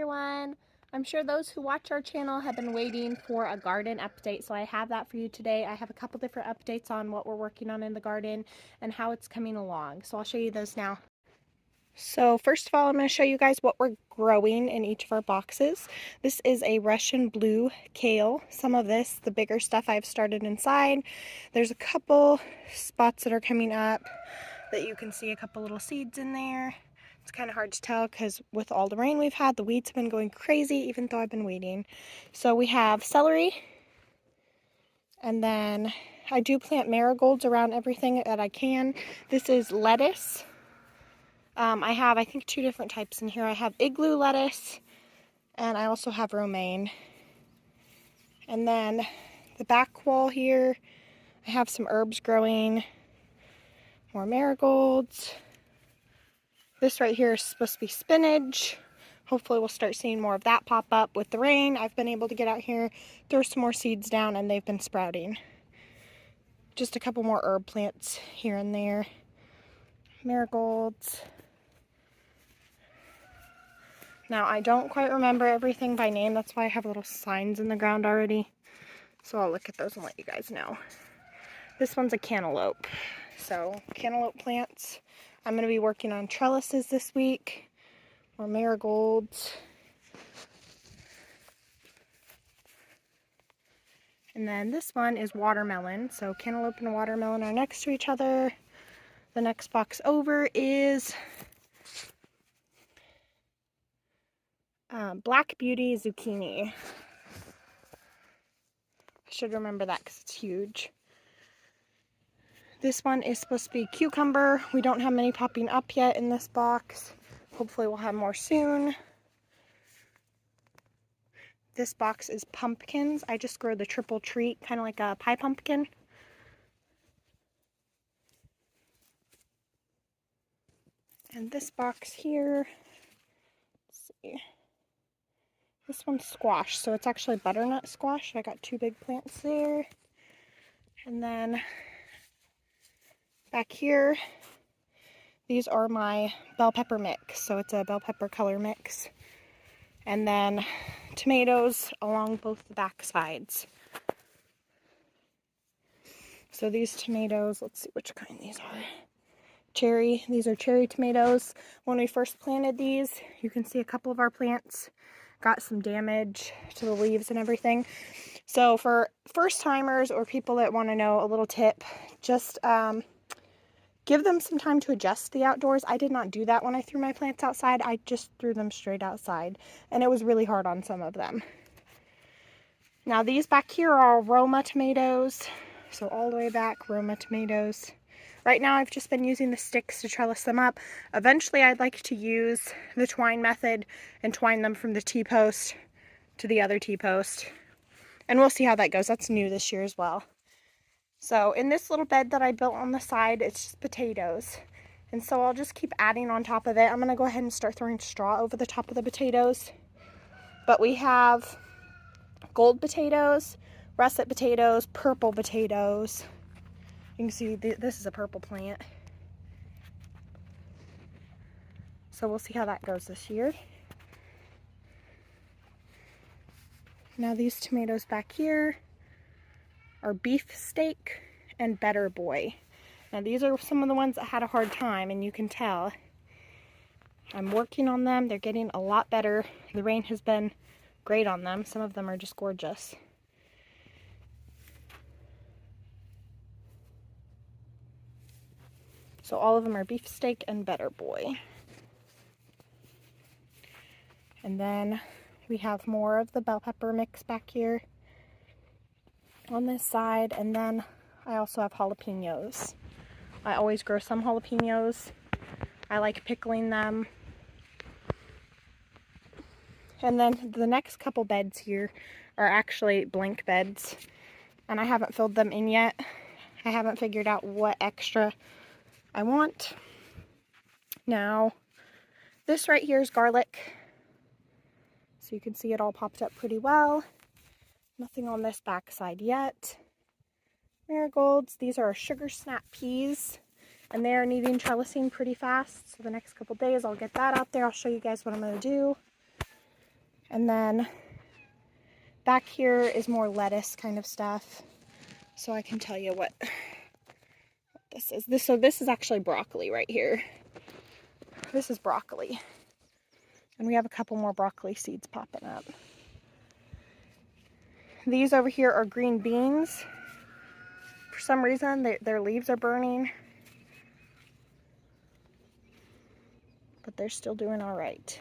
everyone. I'm sure those who watch our channel have been waiting for a garden update, so I have that for you today. I have a couple different updates on what we're working on in the garden and how it's coming along, so I'll show you those now. So first of all, I'm going to show you guys what we're growing in each of our boxes. This is a Russian blue kale. Some of this, the bigger stuff, I've started inside. There's a couple spots that are coming up that you can see a couple little seeds in there. It's kind of hard to tell because with all the rain we've had, the weeds have been going crazy even though I've been waiting. So we have celery, and then I do plant marigolds around everything that I can. This is lettuce. I have, I think, two different types in here. I have igloo lettuce, and I also have romaine. And then the back wall here, I have some herbs growing, more marigolds. This right here is supposed to be spinach. Hopefully we'll start seeing more of that pop up with the rain. I've been able to get out here, throw some more seeds down, and they've been sprouting. Just a couple more herb plants here and there. Marigolds. Now, I don't quite remember everything by name. That's why I have little signs in the ground already. So I'll look at those and let you guys know. This one's a cantaloupe. So, cantaloupe plants. I'm going to be working on trellises this week. More marigolds. And then this one is watermelon. So, cantaloupe and watermelon are next to each other. The next box over is Black Beauty zucchini. I should remember that because it's huge. This one is supposed to be cucumber. We don't have many popping up yet in this box. Hopefully we'll have more soon. This box is pumpkins. I just grow the triple treat, kind of like a pie pumpkin. And this box here, let's see. This one's squash, so it's actually butternut squash. I got two big plants there. And then back here, these are my bell pepper mix. So it's a bell pepper color mix. And then tomatoes along both the back sides. So these tomatoes, let's see which kind these are. Cherry. These are cherry tomatoes. When we first planted these, you can see a couple of our plants got some damage to the leaves and everything. So for first timers or people that want to know a little tip, just give them some time to adjust the outdoors. I did not do that when I threw my plants outside. I just threw them straight outside, and it was really hard on some of them. Now these back here are Roma tomatoes. So all the way back, Roma tomatoes. Right now I've just been using the sticks to trellis them up. Eventually I'd like to use the twine method and twine them from the T-post to the other T-post. And we'll see how that goes. That's new this year as well. So in this little bed that I built on the side, it's just potatoes. And so I'll just keep adding on top of it. I'm going to go ahead and start throwing straw over the top of the potatoes. But we have gold potatoes, russet potatoes, purple potatoes. You can see this is a purple plant. So we'll see how that goes this year. Now these tomatoes back here are beef steak and better boy. Now these are some of the ones that had a hard time, and you can tell. I'm working on them. They're getting a lot better. The rain has been great on them. Some of them are just gorgeous. So all of them are beef steak and better boy. And then we have more of the bell pepper mix back here on this side. And then I also have jalapenos. I always grow some jalapenos. I like pickling them. And then the next couple beds here are actually blank beds. And I haven't filled them in yet. I haven't figured out what extra I want. Now, this right here is garlic. So you can see it all popped up pretty well. Nothing on this back side yet. Marigolds. These are sugar snap peas, and they are needing trellising pretty fast. So the next couple days I'll get that out there. I'll show you guys what I'm going to do. And then back here is more lettuce kind of stuff. So I can tell you what this is. So this is actually broccoli right here. This is broccoli. And we have a couple more broccoli seeds popping up. These over here are green beans. For some reason, their leaves are burning. But they're still doing all right.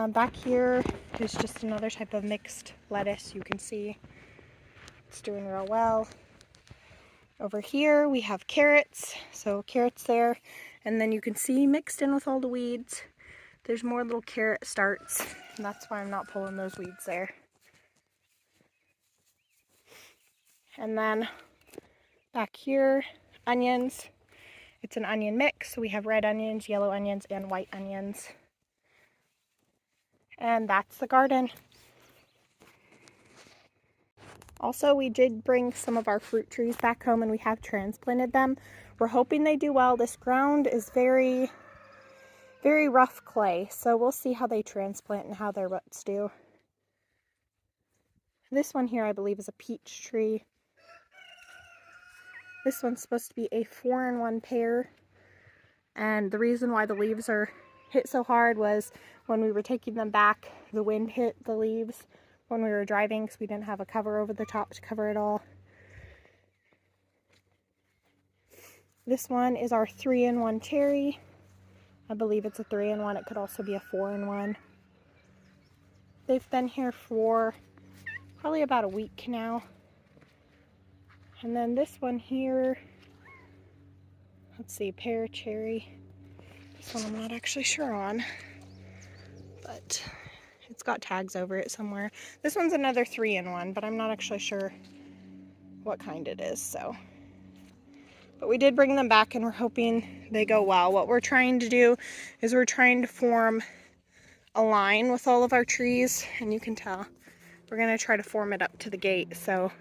Back here is just another type of mixed lettuce. You can see it's doing real well. Over here we have carrots, so carrots there, and then you can see mixed in with all the weeds, there's more little carrot starts, and that's why I'm not pulling those weeds there. And then back here, onions. It's an onion mix, so we have red onions, yellow onions, and white onions. And that's the garden. Also, we did bring some of our fruit trees back home and we have transplanted them. We're hoping they do well. This ground is very, very rough clay, so we'll see how they transplant and how their roots do. This one here, I believe, is a peach tree. This one's supposed to be a 4-in-1 pear. And the reason why the leaves are hit so hard was when we were taking them back, the wind hit the leaves when we were driving because we didn't have a cover over the top to cover it all. This one is our 3-in-1 cherry. I believe it's a 3-in-1. It could also be a 4-in-1. They've been here for probably about a week now. And then this one here, let's see, pear, cherry. This one I'm not actually sure on, but it's got tags over it somewhere. This one's another 3-in-1, but I'm not actually sure what kind it is, so. But we did bring them back and we're hoping they go well. What we're trying to do is we're trying to form a line with all of our trees, and you can tell we're going to try to form it up to the gate. So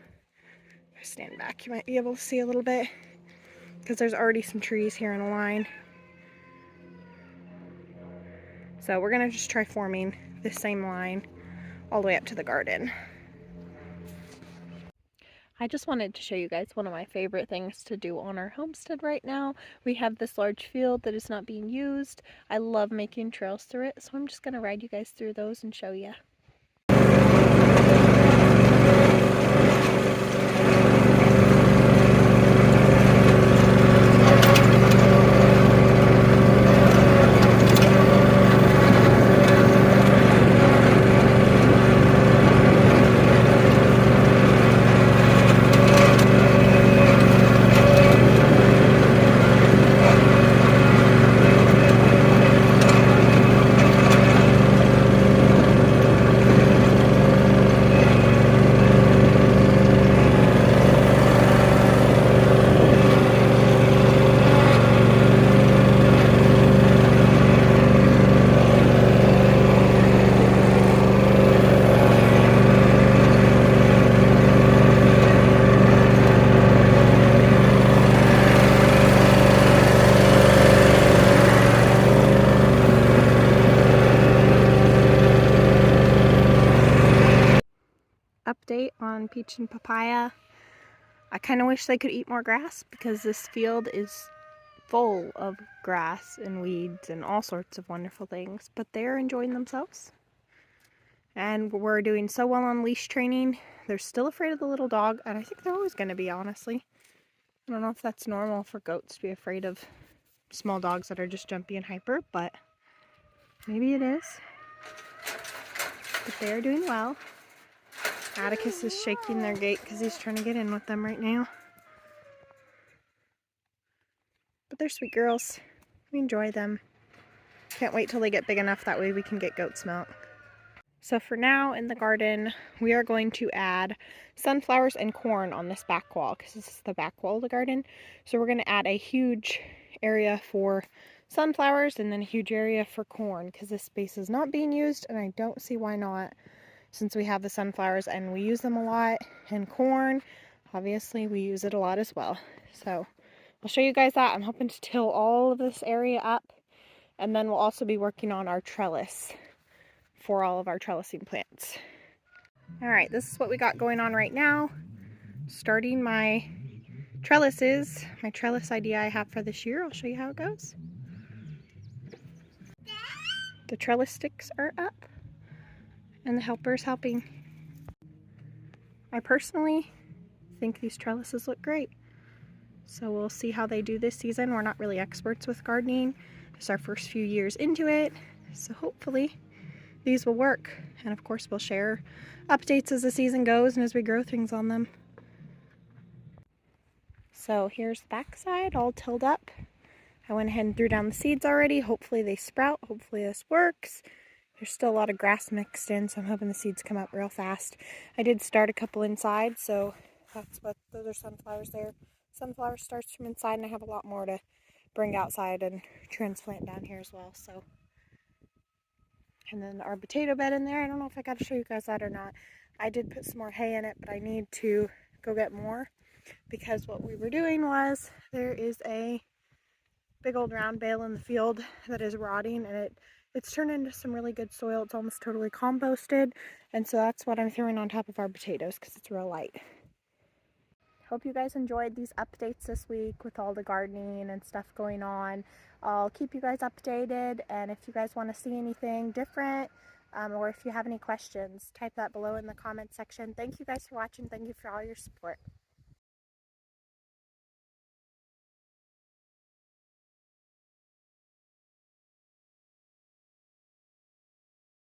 if I stand back, you might be able to see a little bit because there's already some trees here in a line. So we're going to just try forming this same line all the way up to the garden. I just wanted to show you guys one of my favorite things to do on our homestead right now. We have this large field that is not being used. I love making trails through it, so I'm just going to ride you guys through those and show you. Update on peach and papaya. I kind of wish they could eat more grass because this field is full of grass and weeds and all sorts of wonderful things, but they're enjoying themselves. And we're doing so well on leash training. They're still afraid of the little dog, and I think they're always going to be, honestly. I don't know if that's normal for goats to be afraid of small dogs that are just jumpy and hyper, but maybe it is. But they're doing well. Atticus is shaking their gate because he's trying to get in with them right now. But they're sweet girls. We enjoy them. Can't wait till they get big enough, that way we can get goat's milk. So for now in the garden, we are going to add sunflowers and corn on this back wall because this is the back wall of the garden. So we're going to add a huge area for sunflowers and then a huge area for corn because this space is not being used, and I don't see why not, since we have the sunflowers and we use them a lot, and corn, obviously we use it a lot as well. So I'll show you guys that. I'm hoping to till all of this area up, and then we'll also be working on our trellis for all of our trellising plants. All right, this is what we got going on right now. Starting my trellises, my trellis idea I have for this year. I'll show you how it goes. The trellis sticks are up and the helper's helping. I personally think these trellises look great. So we'll see how they do this season. We're not really experts with gardening. It's our first few years into it. So hopefully these will work. And of course we'll share updates as the season goes and as we grow things on them. So here's the back side all tilled up. I went ahead and threw down the seeds already. Hopefully they sprout. Hopefully this works. There's still a lot of grass mixed in, so I'm hoping the seeds come up real fast. I did start a couple inside, so that's what, those are sunflowers there. Sunflower starts from inside, and I have a lot more to bring outside and transplant down here as well. So, and then our potato bed in there. I don't know if I got to show you guys that or not. I did put some more hay in it, but I need to go get more because what we were doing was there is a big old round bale in the field that is rotting, and it's turned into some really good soil. It's almost totally composted, and so that's what I'm throwing on top of our potatoes because it's real light. Hope you guys enjoyed these updates this week with all the gardening and stuff going on. I'll keep you guys updated, and if you guys want to see anything different or if you have any questions, type that below in the comment section. Thank you guys for watching. Thank you for all your support.